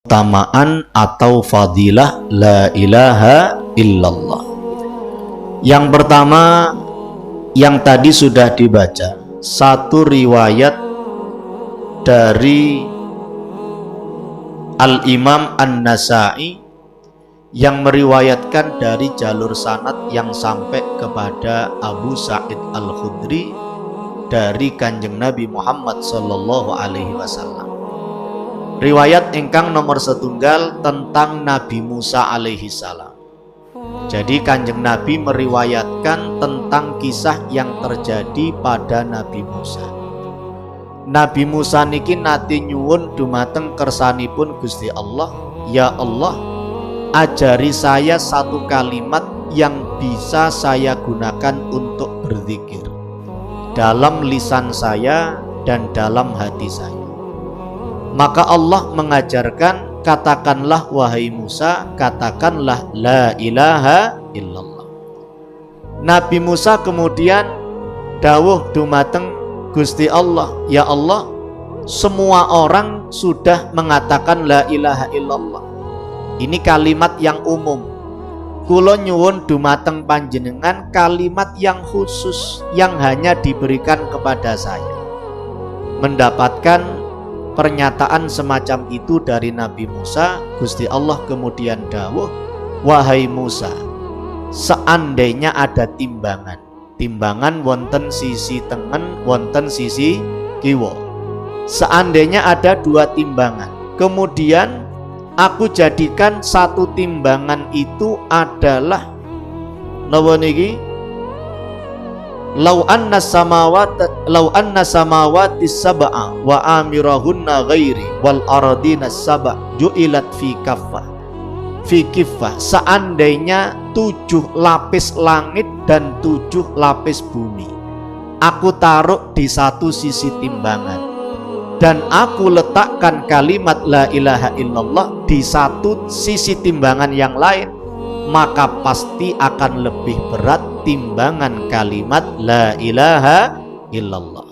keutamaan atau fadilah la ilaha illallah. Yang pertama yang tadi sudah dibaca, satu riwayat dari Al-Imam An-Nasa'i yang meriwayatkan dari jalur sanad yang sampai kepada Abu Sa'id Al-Khudri dari Kanjeng Nabi Muhammad sallallahu alaihi wasallam. Riwayat ingkang nomor setunggal tentang Nabi Musa alaihi salam. Jadi Kanjeng Nabi meriwayatkan tentang kisah yang terjadi pada Nabi Musa. Nabi Musa niki nate nyuwun dumateng kersanipun Gusti Allah, ya Allah, ajari saya satu kalimat yang bisa saya gunakan untuk berzikir dalam lisan saya dan dalam hati saya. Maka Allah mengajarkan, katakanlah wahai Musa, katakanlah la ilaha illallah. Nabi Musa kemudian dawuh dumateng Gusti Allah, ya Allah, semua orang sudah mengatakan la ilaha illallah. Ini kalimat yang umum. Kula nyuwun dumateng panjenengan kalimat yang khusus yang hanya diberikan kepada saya. Mendapatkan pernyataan semacam itu dari Nabi Musa, Gusti Allah kemudian dawuh, wahai Musa, seandainya ada timbangan wonten sisi tengen, wonten sisi kiwa. Seandainya ada dua timbangan, kemudian aku jadikan satu timbangan itu adalah napa niki? Lau anna samawati sab'a wa amirahunna ghairi wal aradina sab'a ju'ilat fi kaffah. Seandainya 7 lapis langit dan 7 lapis bumi aku taruh di satu sisi timbangan, dan aku letakkan kalimat la ilaha illallah di satu sisi timbangan yang lain, maka pasti akan lebih berat timbangan kalimat la ilaha illallah.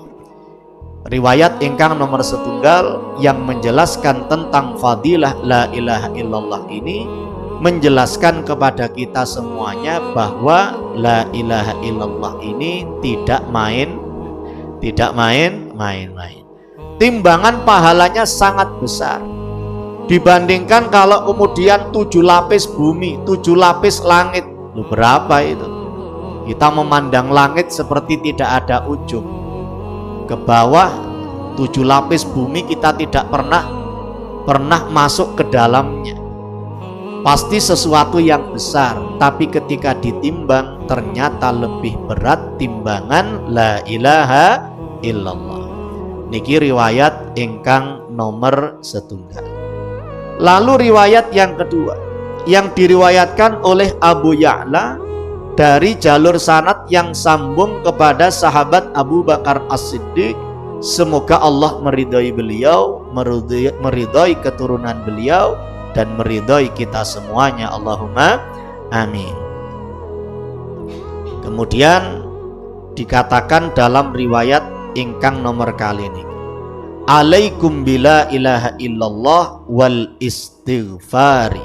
Riwayat ingkang nomor setunggal yang menjelaskan tentang fadilah la ilaha illallah ini menjelaskan kepada kita semuanya bahwa la ilaha illallah ini tidak main. Timbangan pahalanya sangat besar dibandingkan kalau kemudian 7 lapis bumi, 7 lapis langit. Berapa itu? Kita memandang langit seperti tidak ada ujung. Ke bawah 7 lapis bumi kita tidak pernah masuk ke dalamnya. Pasti sesuatu yang besar, tapi ketika ditimbang ternyata lebih berat timbangan la ilaha illallah. Niki riwayat ingkang nomor setunggal. Lalu riwayat yang kedua yang diriwayatkan oleh Abu Ya'la dari jalur sanad yang sambung kepada sahabat Abu Bakar As-Siddiq, semoga Allah meridhai beliau, meridhai keturunan beliau, dan meridhai kita semuanya, Allahumma amin. Kemudian dikatakan dalam riwayat ingkang nomor kali ini, alaikum bila ilaha illallah wal istighfari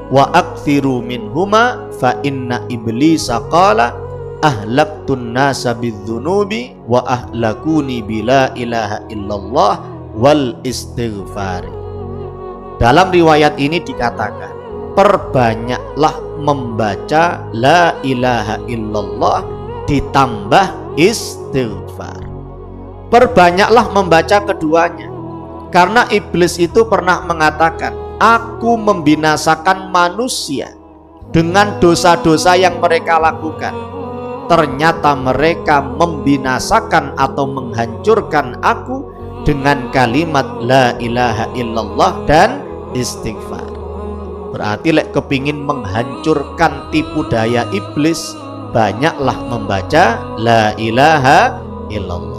wa aktsiru minhuma fa inna iblisa qala ahlaktun nasa bidzunubi wa ahlakuni bila ilaha illallah wal istighfari. Dalam riwayat ini dikatakan, perbanyaklah membaca la ilaha illallah ditambah istighfar. Perbanyaklah membaca keduanya, karena iblis itu pernah mengatakan, aku membinasakan manusia dengan dosa-dosa yang mereka lakukan. Ternyata mereka membinasakan atau menghancurkan aku dengan kalimat la ilaha illallah dan istighfar. Berarti lek kepingin menghancurkan tipu daya iblis, banyaklah membaca la ilaha illallah.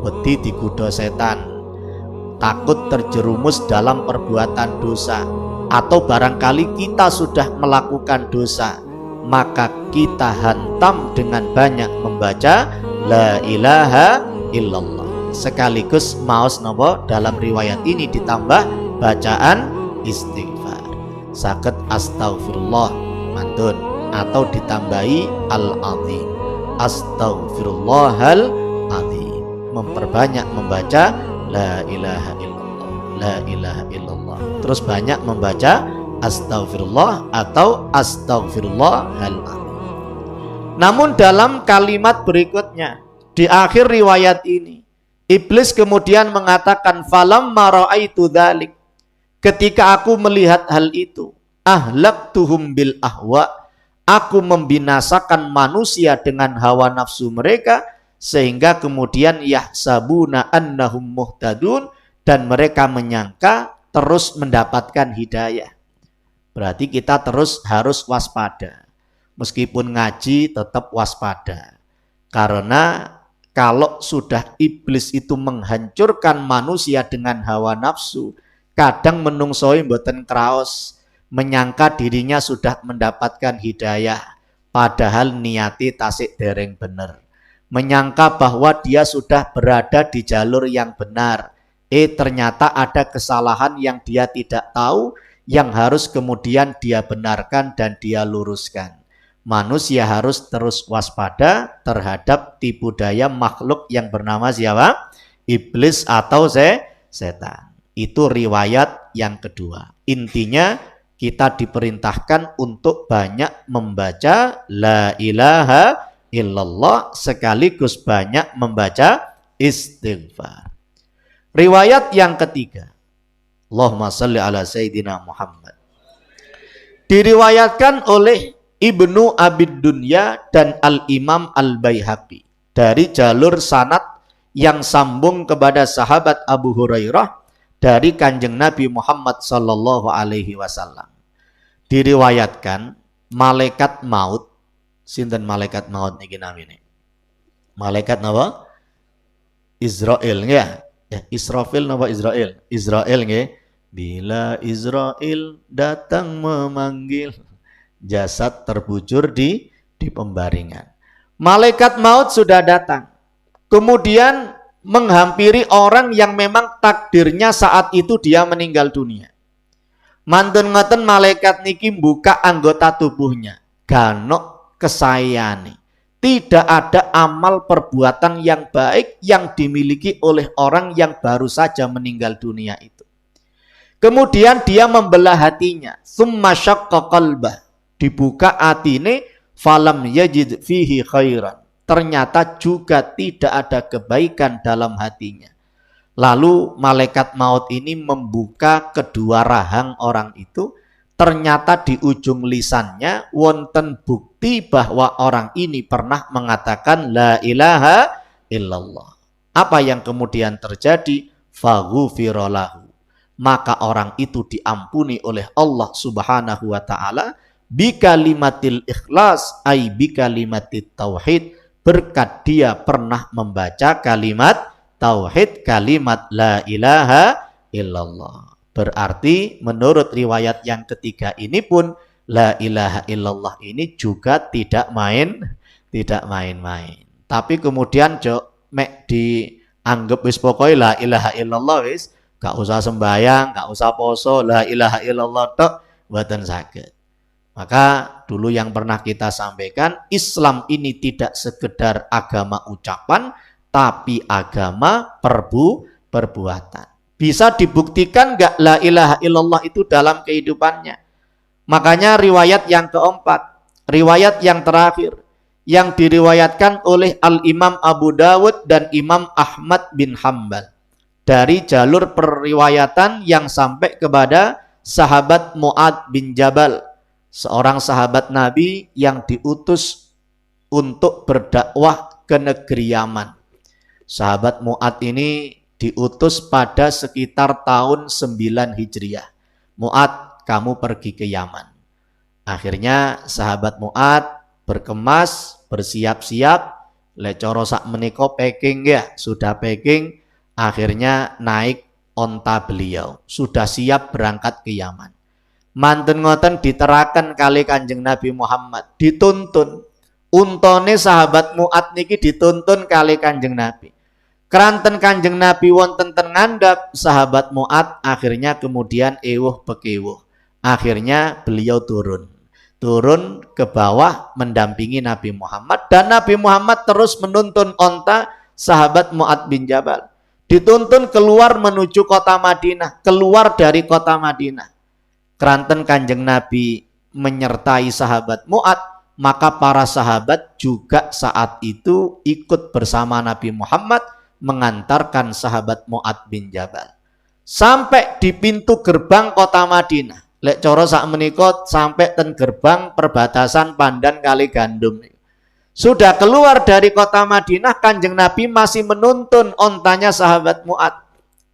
Wedi dikudo setan, takut terjerumus dalam perbuatan dosa, atau barangkali kita sudah melakukan dosa, maka kita hantam dengan banyak membaca la ilaha illallah. Sekaligus maos nopo dalam riwayat ini ditambah bacaan istighfar. Saged astaghfirullah mantun atau ditambahi al-azim. Astaghfirullahal azim. Memperbanyak membaca la ilaha illallah, la ilaha illallah. Terus banyak membaca astaghfirullah atau astaghfirullahal azim. Namun dalam kalimat berikutnya di akhir riwayat ini, iblis kemudian mengatakan falamma ra'aitu dzalik, ketika aku melihat hal itu, ahlaktuhum bil ahwa, aku membinasakan manusia dengan hawa nafsu mereka, sehingga kemudian yahsabuna annahum muhtadun, dan mereka menyangka terus mendapatkan hidayah. Berarti kita terus harus waspada. Meskipun ngaji tetap waspada. Karena kalau sudah iblis itu menghancurkan manusia dengan hawa nafsu, kadang menungsoi mboten kraos, menyangka dirinya sudah mendapatkan hidayah, padahal niati tasik dereng bener. Menyangka bahwa dia sudah berada di jalur yang benar. Ternyata ada kesalahan yang dia tidak tahu, yang harus kemudian dia benarkan dan dia luruskan. Manusia harus terus waspada terhadap tipu daya makhluk yang bernama siapa? Iblis atau setan. Itu riwayat yang kedua. Intinya kita diperintahkan untuk banyak membaca la ilaha illallah, sekaligus banyak membaca istighfar. Riwayat yang ketiga, Allahumma salli ala Sayyidina Muhammad, diriwayatkan oleh Ibnu Abid Dunya dan Al-Imam Al-Baihaqi dari jalur sanad yang sambung kepada sahabat Abu Hurairah dari Kanjeng Nabi Muhammad sallallahu alaihi wasallam. Diriwayatkan malaikat maut, sinten malaikat maut niki namine? Malaikat napa? Israil nggih. Israfil napa Israil? Israil nggih. Bila Israil datang memanggil, jasad terbujur di pembaringan. Malaikat maut sudah datang. Kemudian menghampiri orang yang memang takdirnya saat itu dia meninggal dunia. Mantun ngoten malaikat niki buka anggota tubuhnya. Ganok kesayane. Tidak ada amal perbuatan yang baik yang dimiliki oleh orang yang baru saja meninggal dunia itu. Kemudian dia membelah hatinya. Summa syaqqa qalbah. Dibuka atine, falam yajid fihi khairan. Ternyata juga tidak ada kebaikan dalam hatinya. Lalu malaikat maut ini membuka kedua rahang orang itu. Ternyata di ujung lisannya wonten bukti bahwa orang ini pernah mengatakan la ilaha illallah. Apa yang kemudian terjadi? Faghufira lahu. Maka orang itu diampuni oleh Allah Subhanahu wa taala bikalimatil ikhlas, ay bikalimatit tauhid, berkat dia pernah membaca kalimat tauhid, kalimat la ilaha illallah. Berarti menurut riwayat yang ketiga ini pun la ilaha illallah ini juga tidak main-main. Tapi kemudian mek dianggap wis pokoke la ilaha illallah wis, gak usah sembahyang, gak usah poso, la ilaha illallah tok mboten saged. Maka dulu yang pernah kita sampaikan, Islam ini tidak sekedar agama ucapan, tapi agama perbuatan. Bisa dibuktikan gak la ilaha illallah itu dalam kehidupannya. Makanya riwayat yang keempat, riwayat yang terakhir, yang diriwayatkan oleh Al-Imam Abu Dawud dan Imam Ahmad bin Hanbal. Dari jalur periwayatan yang sampai kepada sahabat Mu'ad bin Jabal, seorang sahabat Nabi yang diutus untuk berdakwah ke negeri Yaman. Sahabat Mu'ad ini diutus pada sekitar tahun 9 Hijriah. Mu'ad, kamu pergi ke Yaman. Akhirnya sahabat Mu'ad berkemas, bersiap-siap, lecoro sak menika packing ya, sudah packing, akhirnya naik onta beliau, sudah siap berangkat ke Yaman. Mantun ngoten diterakan kali Kanjeng Nabi Muhammad, dituntun. Untone sahabat Mu'ad niki dituntun kali Kanjeng Nabi. Keranten Kanjeng Nabi wonten ten ngandhap sahabat Mu'ad akhirnya kemudian ewuh pekewuh. Akhirnya beliau turun ke bawah mendampingi Nabi Muhammad, dan Nabi Muhammad terus menuntun onta sahabat Mu'ad bin Jabal. Dituntun keluar menuju kota Madinah, keluar dari kota Madinah. Keranten Kanjeng Nabi menyertai sahabat Mu'ad, maka para sahabat juga saat itu ikut bersama Nabi Muhammad mengantarkan sahabat Mu'ad bin Jabal sampai di pintu gerbang kota Madinah. Lek coro sak menika sampai ten gerbang perbatasan Pandan kali Gandum. Sudah keluar dari kota Madinah, Kanjeng Nabi masih menuntun ontanya sahabat Mu'ad.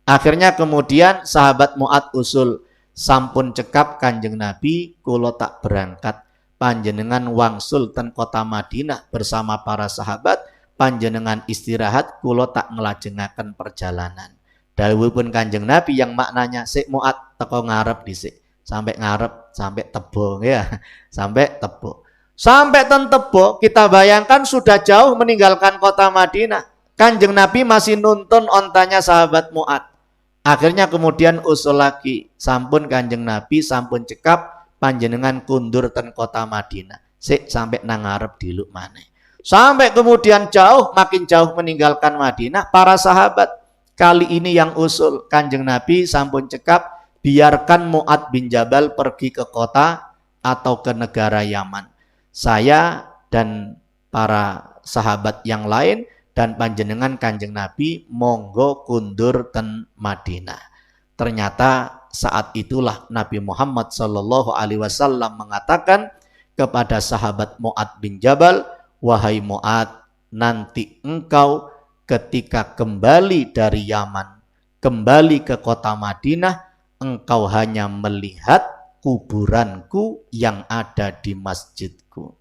Akhirnya kemudian sahabat Mu'ad usul, sampun cekap Kanjeng Nabi kula tak berangkat, panjenengan wangsul ten kota Madinah bersama para sahabat, panjenengan istirahat, kula tak ngelajengaken perjalanan. Dawuhipun Kanjeng Nabi yang maknanya, sik Mu'ad teko ngarep dhisik, sampai ngarep, sampai Tebo ya, sampai Tebo. Sampai ten Tebo, kita bayangkan sudah jauh meninggalkan kota Madinah. Kanjeng Nabi masih nuntun ontanya sahabat Mu'ad. Akhirnya kemudian usul lagi, sampun Kanjeng Nabi sampun cekap panjenengan kundur ten kota Madinah, sik sampai nang ngarep diluk maneh. Sampai kemudian jauh, makin jauh meninggalkan Madinah, para sahabat kali ini yang usul, Kanjeng Nabi sampun cekap, biarkan Mu'ad bin Jabal pergi ke kota atau ke negara Yaman. Saya dan para sahabat yang lain dan panjenengan Kanjeng Nabi monggo kundur ten Madinah. Ternyata saat itulah Nabi Muhammad SAW mengatakan kepada sahabat Mu'ad bin Jabal, wahai Mu'ad, nanti engkau ketika kembali dari Yaman, kembali ke kota Madinah, engkau hanya melihat kuburanku yang ada di masjidku.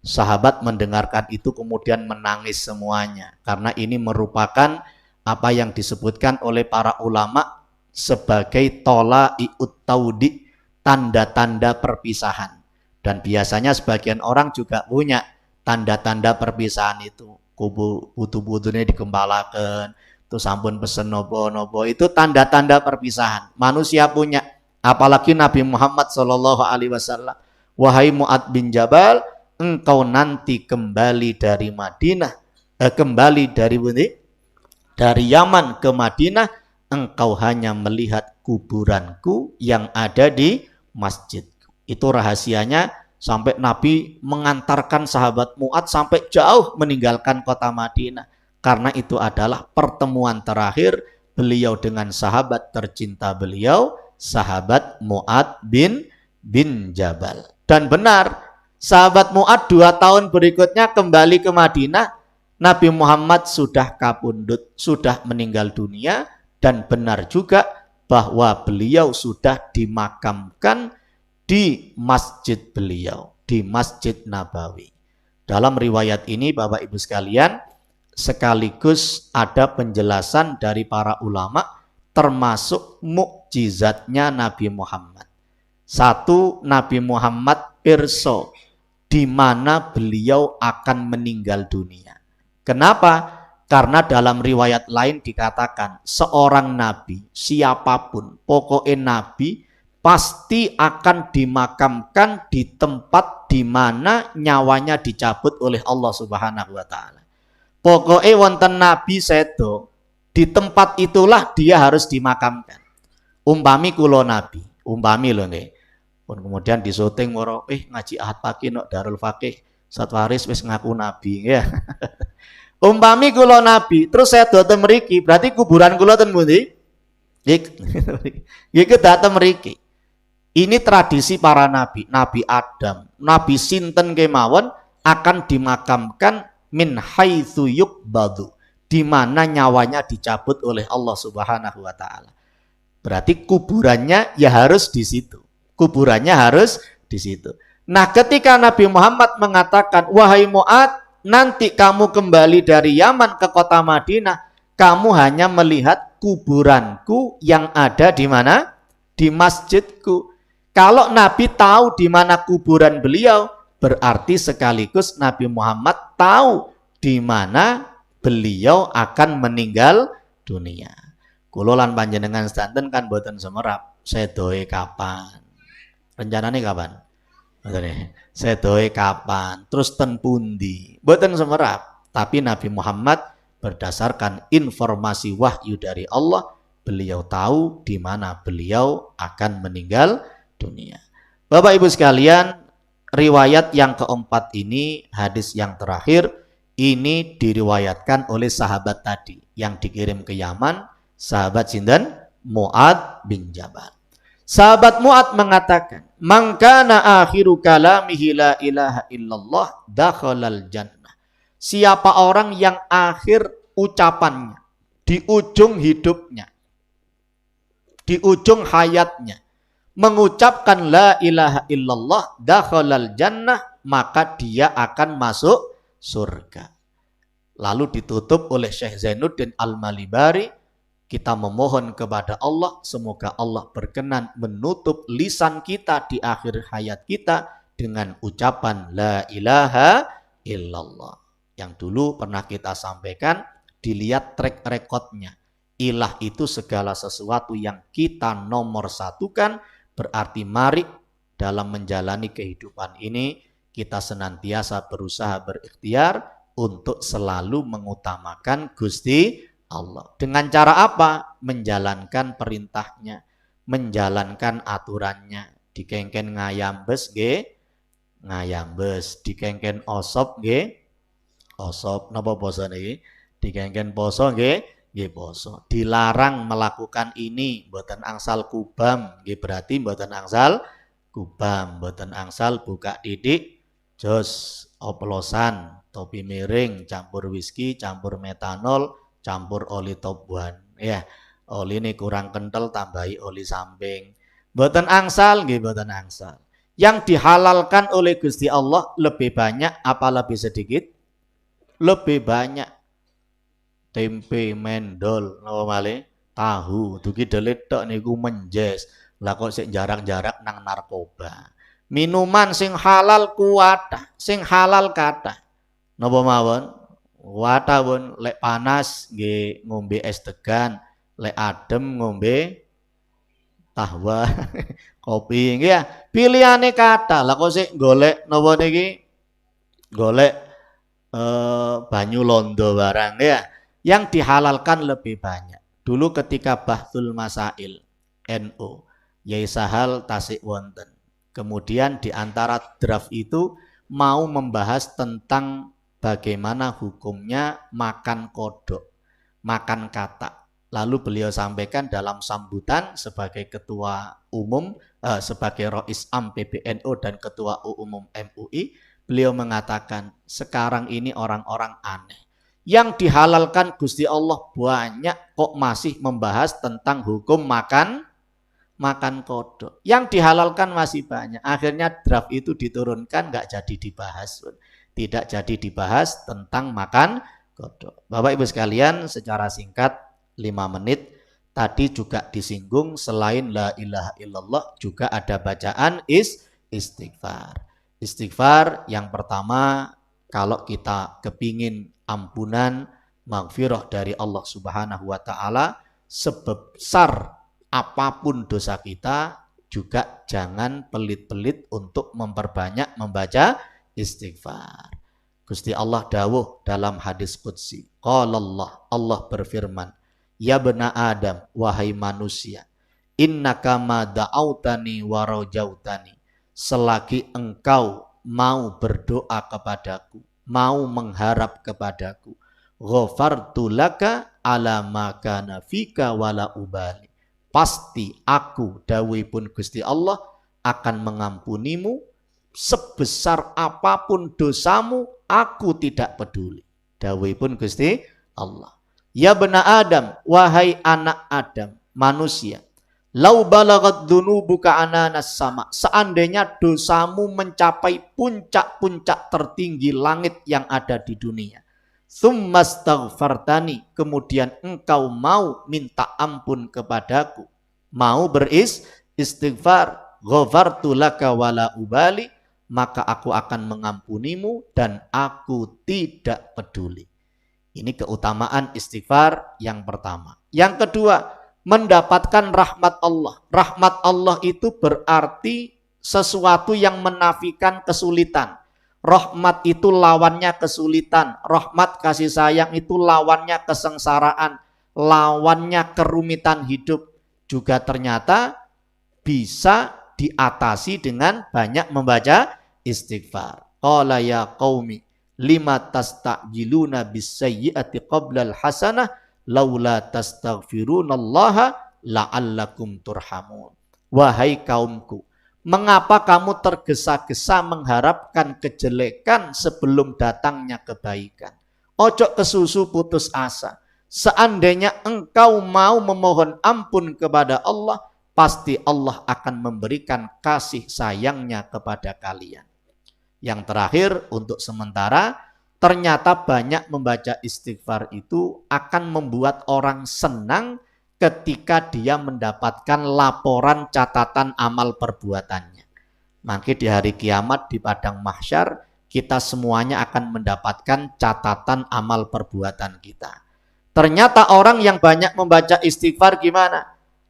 Sahabat mendengarkan itu kemudian menangis semuanya, karena ini merupakan apa yang disebutkan oleh para ulama sebagai tolai'ut taudi, tanda-tanda perpisahan. Dan biasanya sebagian orang juga punya tanda-tanda perpisahan itu, kubu putu-putune digembalaken, terus sampun pesen nopo-nopo, itu tanda-tanda perpisahan. Manusia punya, apalagi Nabi Muhammad SAW. Wahai Mu'ad bin Jabal, engkau nanti kembali dari Madinah, kembali dari Yaman ke Madinah, engkau hanya melihat kuburanku yang ada di masjidku. Itu rahasianya. Sampai Nabi mengantarkan sahabat Mu'ad sampai jauh meninggalkan kota Madinah. Karena itu adalah pertemuan terakhir beliau dengan sahabat tercinta beliau, sahabat Mu'ad bin Jabal. Dan benar, sahabat Mu'ad 2 tahun berikutnya kembali ke Madinah, Nabi Muhammad sudah kapundhut, sudah meninggal dunia, dan benar juga bahwa beliau sudah dimakamkan di masjid beliau, di Masjid Nabawi. Dalam riwayat ini Bapak Ibu sekalian, sekaligus ada penjelasan dari para ulama termasuk mukjizatnya Nabi Muhammad. Satu, Nabi Muhammad pirsa di mana beliau akan meninggal dunia. Kenapa? Karena dalam riwayat lain dikatakan seorang nabi, siapapun, pokoknya nabi pasti akan dimakamkan di tempat di mana nyawanya dicabut oleh Allah Subhanahu wa taala. Pokoknya wonten nabi sedo, di tempat itulah dia harus dimakamkan. Umpami kula nabi, umpami lho nggih. Kemudian di syuting moro ngaji Ahad pagi nok Darul Fakih, Satwaris wis ngaku nabi ya. Umpami kula nabi, terus saya dateng mriki, berarti kuburan kula ten pundi? Iki dateng mriki. Ini tradisi para nabi, Nabi Adam, Nabi sinten kemawon akan dimakamkan min haitsu yuqbadu, di mana nyawanya dicabut oleh Allah Subhanahu wa taala. Berarti kuburannya ya harus di situ. Kuburannya harus di situ. Nah, ketika Nabi Muhammad mengatakan, "Wahai Mu'ad, nanti kamu kembali dari Yaman ke kota Madinah, kamu hanya melihat kuburanku yang ada di mana? Di masjidku." Kalau Nabi tahu di mana kuburan beliau, berarti sekaligus Nabi Muhammad tahu di mana beliau akan meninggal dunia. Kula lan panjenengan sedanten kan boten semerap. Sedoe kapan? Rencanane kapan? Sedoe kapan? Terus ten pundi? Boten semerap. Tapi Nabi Muhammad berdasarkan informasi wahyu dari Allah, beliau tahu di mana beliau akan meninggal dunia. Bapak Ibu sekalian, riwayat yang keempat ini, hadis yang terakhir, ini diriwayatkan oleh sahabat tadi yang dikirim ke Yaman, sahabat sinten? Mu'ad bin Jabal. Sahabat Mu'ad mengatakan, "Man kana akhiru kalamihi la ilaha illallah dakhalal jannah." Siapa orang yang akhir ucapannya, di ujung hidupnya, di ujung hayatnya, mengucapkan la ilaha illallah dakhalal jannah, maka dia akan masuk surga. Lalu ditutup oleh Syekh Zainuddin Al-Malibari. Kita memohon kepada Allah, semoga Allah berkenan menutup lisan kita di akhir hayat kita dengan ucapan la ilaha illallah. Yang dulu pernah kita sampaikan, dilihat track recordnya. Ilah itu segala sesuatu yang kita nomor satukan, berarti mari dalam menjalani kehidupan ini kita senantiasa berusaha berikhtiar untuk selalu mengutamakan Gusti Allah. Dengan cara apa? Menjalankan perintahnya, menjalankan aturannya. Dikengken ngayambes ge ngayambes, dikengken osop ge osop. Napa poso niki? Dikengken poso ge nggih poso. Dilarang melakukan ini, mboten angsal kubam, nggih berarti mboten angsal kubam, mboten angsal buka didik, jos oplosan, topi miring, campur whisky, campur metanol, campur oli top one. Ya, oli ini kurang kental, tambahi oli samping. Mboten angsal nggih mboten angsal. Yang dihalalkan oleh Gusti Allah lebih banyak apa lebih sedikit? Lebih banyak. Tempe, mendol, napa malih? Tahu, dugi delit tok niku menjes. Lah kok sik jarak-jarak nang narkoba. Minuman sing halal kuwatah, sing halal kathah. Napa mawon? Kuwatah pun lek panas nggih ngombe es degan, lek adem ngombe tahwa, kopi nggih ya. Pilihane kathah. Lah kok sik golek napa niki? Golek banyu londo barang ya. Yang dihalalkan lebih banyak. Dulu ketika Bahthul Masail NU, Yai Sahal tasik wonten. Kemudian di antara draft itu mau membahas tentang bagaimana hukumnya makan kodok, makan katak. Lalu beliau sampaikan dalam sambutan sebagai ketua umum, sebagai Rois Am PBNU dan ketua umum MUI, beliau mengatakan sekarang ini orang-orang aneh. Yang dihalalkan Gusti Allah banyak, kok masih membahas tentang hukum makan kodok. Yang dihalalkan masih banyak. Akhirnya draft itu diturunkan, nggak jadi dibahas. Tidak jadi dibahas tentang makan kodok. Bapak Ibu sekalian, secara singkat 5 menit. Tadi juga disinggung selain la ilaha illallah juga ada bacaan istighfar. Istighfar yang pertama, kalau kita kepingin ampunan, maghfirah dari Allah Subhanahu wa Ta'ala, sebesar apapun dosa kita, juga jangan pelit-pelit untuk memperbanyak membaca istighfar. Gusti Allah dawuh dalam hadis qudsi, qala Allah berfirman, ya bena Adam, wahai manusia, innaka ma da'autani wa rajautani, selagi engkau mau berdoa kepadaku, mau mengharap kepadaku, ghafartu laka ala ma kana fika wala ubali, pasti aku dawuhipun Gusti Allah akan mengampunimu sebesar apapun dosamu, aku tidak peduli. Dawuhipun Gusti Allah. Ya bena Adam, wahai anak Adam, manusia, lau balagat dunubuka ananas sama, seandainya dosamu mencapai puncak-puncak tertinggi langit yang ada di dunia, tsummastaghfartani, kemudian engkau mau minta ampun kepadaku, mau beristighfar, ghafartu laka wala ubali, maka aku akan mengampunimu dan aku tidak peduli. Ini keutamaan istighfar yang pertama. Yang kedua, mendapatkan rahmat Allah. Rahmat Allah itu berarti sesuatu yang menafikan kesulitan. Rahmat itu lawannya kesulitan. Rahmat kasih sayang itu lawannya kesengsaraan. Lawannya kerumitan hidup. Juga ternyata bisa diatasi dengan banyak membaca istighfar. Qala ya qaumi lima tasta'jiluna bisayyi'ati qabla al-hasanah laula tastaghfirunallaha la'allakum turhamun. Wahai kaumku, mengapa kamu tergesa-gesa mengharapkan kejelekan sebelum datangnya kebaikan? Ojo kesusu putus asa. Seandainya engkau mau memohon ampun kepada Allah, pasti Allah akan memberikan kasih sayangnya kepada kalian. Yang terakhir untuk sementara, ternyata banyak membaca istighfar itu akan membuat orang senang ketika dia mendapatkan laporan catatan amal perbuatannya. Maka di hari kiamat di padang mahsyar kita semuanya akan mendapatkan catatan amal perbuatan kita. Ternyata orang yang banyak membaca istighfar gimana?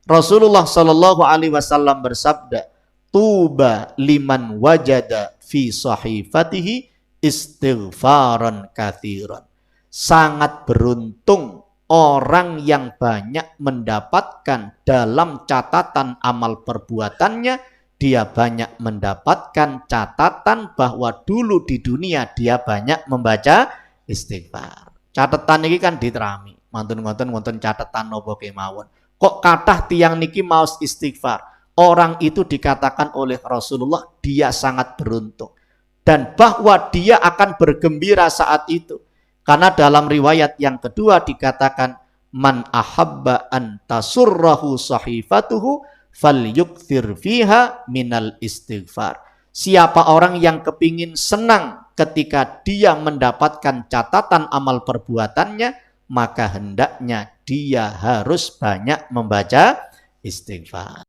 Rasulullah Shallallahu Alaihi Wasallam bersabda, "Tuba liman wajada fi sahifatihi istighfaran katsiran." Sangat beruntung orang yang banyak mendapatkan dalam catatan amal perbuatannya, dia banyak mendapatkan catatan bahwa dulu di dunia dia banyak membaca istighfar. Catatan ini kan diterami, mantun-mantun catatan nopo kemawon. Kok kathah tiang niki maos istighfar? Orang itu dikatakan oleh Rasulullah dia sangat beruntung. Dan bahwa dia akan bergembira saat itu. Karena dalam riwayat yang kedua dikatakan, man ahabba an tasurrahu sahifatuhu falyukthir fiha minal istighfar. Siapa orang yang kepingin senang ketika dia mendapatkan catatan amal perbuatannya, maka hendaknya dia harus banyak membaca istighfar.